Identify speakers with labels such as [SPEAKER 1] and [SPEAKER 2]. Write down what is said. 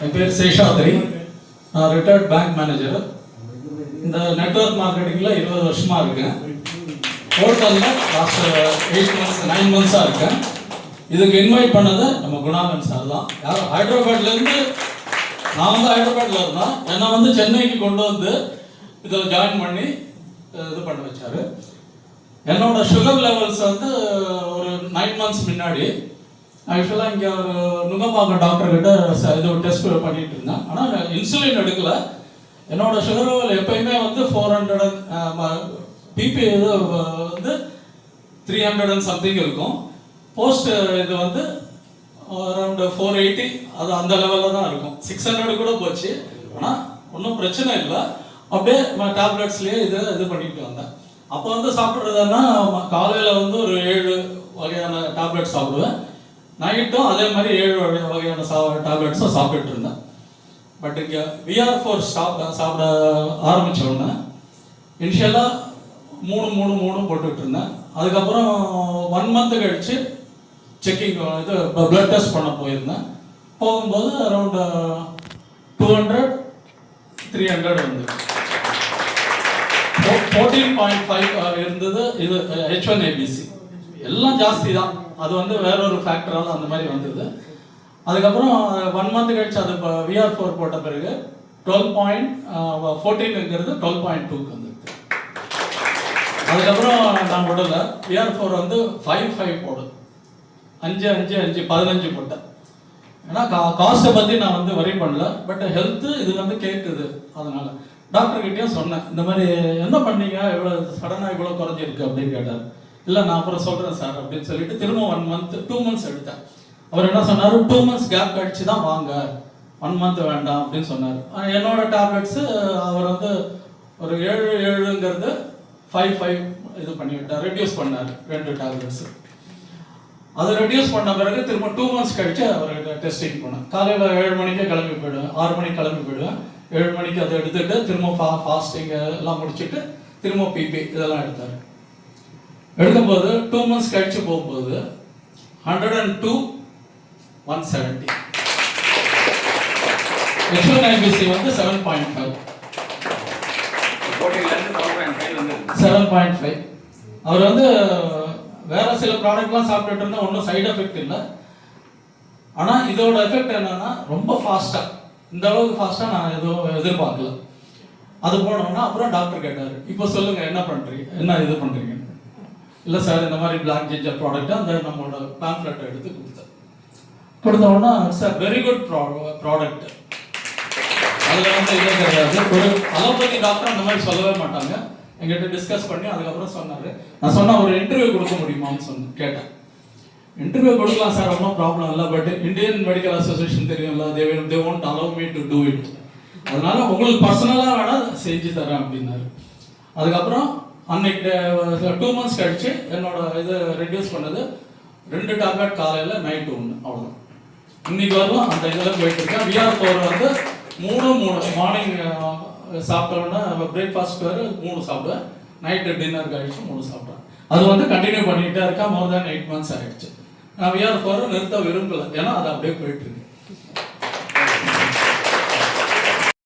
[SPEAKER 1] என் பேர் சேஷாத்ரி. நான் retired bank manager. இந்த நெட்வொர்க் மார்க்கெட்டிங்கில் 20 வருஷமாக இருக்கேன். ஹோட்டலில் லாஸ்ட் 8 months 9 months இருக்கேன். இதுக்கு இன்வைட் பண்ணது நம்ம குணாலன் சார் தான். யார் ஹைதராபாத்லேருந்து, நான் வந்து ஹைதராபாத்தில் இருந்தேன். என்னை வந்து சென்னைக்கு கொண்டு வந்து இதில் ஜாயின் பண்ணி இது பண்ண வச்சார். என்னோட சுகர் லெவல்ஸ் வந்து ஒரு 9 months முன்னாடி ஆக்சுவலாக இங்கே ஒரு நுங்கம்பாக்கம் டாக்டர்கிட்ட இது டெஸ்ட் பண்ணிட்டு இருந்தேன். ஆனால் இன்சுலின் எடுக்கல. என்னோட சுகர் லெவல் எப்பயுமே வந்து 400 பிபி இது வந்து 300 and something இருக்கும். போஸ்ட் இது வந்து அரௌண்ட் 480 அது அந்த லெவலில் தான் இருக்கும். 600 கூட போச்சு. ஆனால் ஒன்றும் பிரச்சனை இல்லை. அப்படியே டேப்லெட்ஸ்லேயே இது பண்ணிட்டு வந்தேன். அப்போ வந்து சாப்பிட்றதுன்னா காலையில் வந்து ஒரு 7 வகையான டேப்லெட் சாப்பிடுவேன். நைட்டும் அதே மாதிரி 7 வகையான டேப்லெட்ஸும் சாப்பிட்டுட்டு இருந்தேன். பட் இங்கே VR4 சாப்பிட ஆரம்பித்தோடனே இனிஷியலாக 3 போட்டுக்கிட்டு இருந்தேன். அதுக்கப்புறம் 1 month கழிச்சு செக்கிங் இது பிளட் டெஸ்ட் பண்ண போயிருந்தேன். போகும்போது அரௌண்ட் 200-300 வந்து 14.5 இருந்தது. இது H1ABC எல்லாம் ஜாஸ்தி தான். அது வந்து வேற ஒரு ஃபேக்டரால் அந்த மாதிரி வந்தது. அதுக்கப்புறம் 1 month கழிச்சு அது VR4 போட்ட பிறகு 12.14ங்கிறது 12.2க்கு வந்துருக்கு. அதுக்கப்புறம் நான் விடல. VR4 வந்து 5 போடுது. 5 15 போட்டேன். ஏன்னா காஸ்ட்டை பற்றி நான் வந்து வரி பண்ணல. பட் ஹெல்த்து இது வந்து கேட்குது. அதனால டாக்டர்கிட்டையும் சொன்னேன், இந்த மாதிரி என்ன பண்ணீங்க, இவ்வளோ சடனாக இவ்வளோ குறைஞ்சிருக்கு அப்படின்னு கேட்டார். இல்லை நான் அப்புறம் சொல்கிறேன் சார் அப்படின்னு சொல்லிட்டு திரும்ப 1 month 2 months எடுத்தேன். அவர் என்ன சொன்னார், 2 months கேப் கழிச்சு தான் வாங்க, 1 month வேண்டாம் அப்படின்னு சொன்னார். என்னோட டேப்லெட்ஸு அவர் வந்து ஒரு 7ங்கிறது 5 இது பண்ணிவிட்டார், ரெடியூஸ் பண்ணார் 2 டேப்லெட்ஸு. அதை ரெடியூஸ் பண்ண பிறகு திரும்ப 2 months கழிச்சு அவர்கிட்ட டெஸ்டிங் போனேன். காலையில் 7 மணிக்கே கிளம்பி போயிடுவேன், 6 மணிக்கு கிளம்பி போயிடுவேன். 7 மணிக்கு அதை எடுத்துகிட்டு திரும்ப ஃபாஸ்டிங் எல்லாம் முடிச்சுட்டு திரும்ப பிபி இதெல்லாம் எடுத்தார். எடுக்கும்போது 2 months கழிச்சு போகும்போது 102/170. H1ABC வந்து 7.5. 7.5. அவர் வந்து வேற சில ப்ராடக்ட்லாம் சாப்பிட்டுட்டு இருந்தால் ஒன்றும் சைடு எஃபெக்ட் இல்லை. ஆனால் இதோட எஃபெக்ட் என்னன்னா ரொம்ப ஃபாஸ்ட்டாக, இந்த அளவுக்கு ஃபாஸ்ட்டாக நான் எதுவும் எதிர்பார்க்கல. அது போனோம்னா அப்புறம் டாக்டர் கேட்டார், இப்போ சொல்லுங்கள் என்ன பண்ணுறீங்க, என்ன இது பண்ணுறீங்க. இல்லை சார் இந்த மாதிரி பிளாக் ஜிஞ்சர் ப்ராடக்ட் அந்த நம்மளோட பேம்ப்ளெட்டை எடுத்து கொடுத்தோன்னா சார் வெரி குட் ப்ராடக்ட். அதில் வந்து இதே கிடையாது. ஒரு அலோபதி டாக்டர் அந்த மாதிரி சொல்லவே மாட்டாங்க. எங்கிட்ட டிஸ்கஸ் பண்ணி அதுக்கப்புறம் சொன்னார். நான் சொன்னேன் ஒரு இன்டர்வியூ கொடுக்க முடியுமான்னு கேட்டேன். இன்டர்வியூ கொடுக்கலாம் சார், ஒன்றும் ப்ராப்ளம் இல்லை. பட் இந்தியன் மெடிக்கல் அசோசியேஷன் தெரியும்ல, தே won't allow me to do it. அதனால உங்களுக்கு பர்சனலாக வேணால் செஞ்சு தரேன் அப்படின்னாரு. அதுக்கப்புறம் அன்னைக்கு 2 months கழிச்சு என்னோட இது ரெடியூஸ் பண்ணது 2 டேப்லெட் காலையில் நைட்டு 1 அவ்வளோதான். இன்னைக்கு வரலாம் அந்த இதில் போயிட்டு இருக்கேன். VR4 வந்து 3 மார்னிங் சாப்பிட்டோன்னா பிரேக்ஃபாஸ்ட் வேறு 3 சாப்பிடுவேன், நைட்டு டின்னர் கழிச்சு 3 சாப்பிட்றேன். அது வந்து கண்டினியூ பண்ணிகிட்டே இருக்கேன். மோர் தேன் 8 months ஆகிடுச்சு. நான் VR4 நிறுத்த விரும்பலை, ஏன்னா அது அப்படியே போயிட்டு இருக்கு.